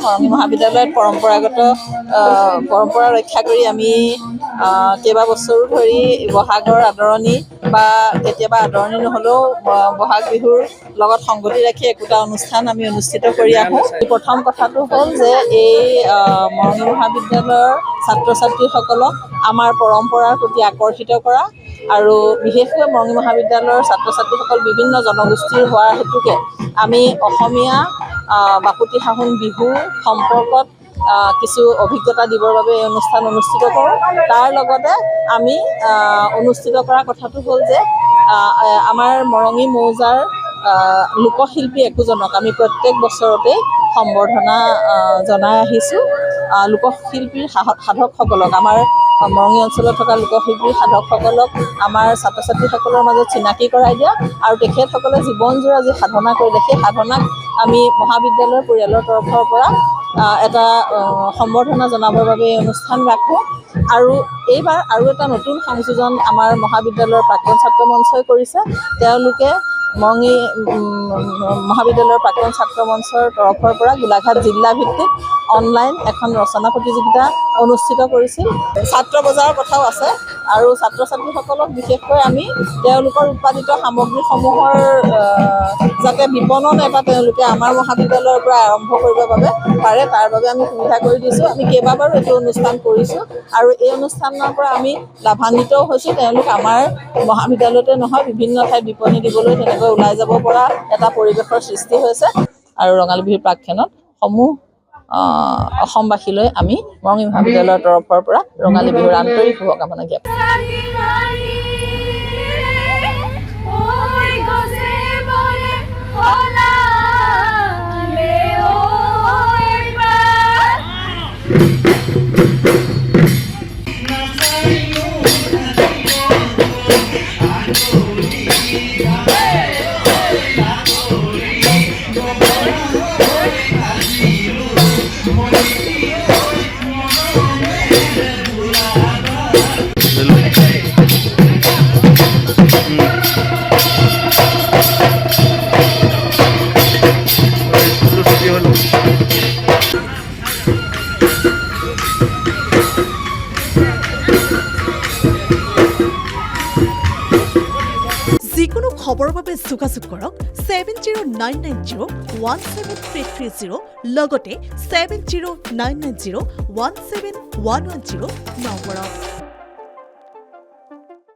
মৰঙী মহাবিদ্যালয়ত পৰম্পৰা ৰক্ষা কৰি আমি কেইবা বছৰো ধৰি বহাগৰ আদৰণি বা কেতিয়াবা আদৰণি নহ'লেও বহাগ বিহুৰ লগত সংগতি ৰাখি একোটা অনুষ্ঠান আমি অনুষ্ঠিত কৰি আহোঁ। প্ৰথম কথাটো হ'ল যে এই মৰঙী মহাবিদ্যালয়ৰ ছাত্ৰ ছাত্ৰীসকলক আমাৰ পৰম্পৰাৰ প্ৰতি আকৰ্ষিত কৰা আৰু বিশেষকৈ মৰঙী মহাবিদ্যালয়ৰ ছাত্ৰ ছাত্ৰীসকল বিভিন্ন জনগোষ্ঠীৰ হোৱাৰ হেতুকে আমি অসমীয়া বাপতিসাহোন বিহু সম্পৰ্কত কিছু অভিজ্ঞতা দিবৰ বাবে এই অনুষ্ঠান অনুষ্ঠিত কৰোঁ। তাৰ লগতে আমি অনুষ্ঠিত কৰা কথাটো হ'ল যে আমাৰ মৰঙী মৌজাৰ লোকশিল্পী একোজনক আমি প্ৰত্যেক বছৰতে সম্বৰ্ধনা জনাই আহিছোঁ। লোকশিল্পীৰ সাধকসকলক আমাৰ মৰঙী অঞ্চলত থকা লোকশিল্পীৰ সাধকসকলক আমাৰ ছাত্ৰ ছাত্ৰীসকলৰ মাজত চিনাকি কৰাই দিয়া আৰু তেখেতসকলে জীৱনজোৰা যি সাধনা কৰিলে সেই সাধনাক আমি মহাবিদ্যালয়ৰ পৰিয়ালৰ তৰফৰ পৰা এটা সম্বৰ্ধনা জনাবৰ বাবে এই অনুষ্ঠান ৰাখোঁ। আৰু এইবাৰ আৰু এটা নতুন সংযোজন আমাৰ মহাবিদ্যালয়ৰ প্ৰাক্তন ছাত্ৰ মঞ্চই কৰিছে। তেওঁলোকে মৰঙী মহাবিদ্যালয়ৰ প্ৰাক্তন ছাত্ৰ মঞ্চৰ তৰফৰ পৰা গোলাঘাট জিলা ভিত্তিক অনলাইন এখন ৰচনা প্ৰতিযোগিতা অনুষ্ঠিত কৰিছিল। ছাত্ৰ বজাৰৰ কথাও আছে আৰু ছাত্ৰ ছাত্ৰীসকলক বিশেষকৈ আমি তেওঁলোকৰ উৎপাদিত সামগ্ৰীসমূহৰ যাতে বিপণন এটা তেওঁলোকে আমাৰ মহাবিদ্যালয়ৰ পৰা আৰম্ভ কৰিব বাবে পাৰে তাৰ বাবে আমি সুবিধা কৰি দিছোঁ। আমি কেইবাবাৰো এইটো অনুষ্ঠান কৰিছোঁ আৰু এই অনুষ্ঠানৰ পৰা আমি লাভান্বিতও হৈছোঁ। তেওঁলোক আমাৰ মহাবিদ্যালয়তে নহয় বিভিন্ন ঠাইত বিপণী দিবলৈ তেনেকৈ ওলাই যাব পৰা এটা পৰিৱেশৰ সৃষ্টি হৈছে। আৰু ৰঙালী বিহুৰ প্ৰাকক্ষণত সমূহ অসমবাসীলৈ আমি মৰঙী মহাবিদ্যালয়ৰ তৰফৰ পৰা ৰঙালী বিহুৰ আন্তৰিক শুভকামনা জ্ঞাপন যিকোনো খবৰৰ বাবে যোগাযোগ কৰক 7099017330 লগতে 7099017110 নম্বৰত।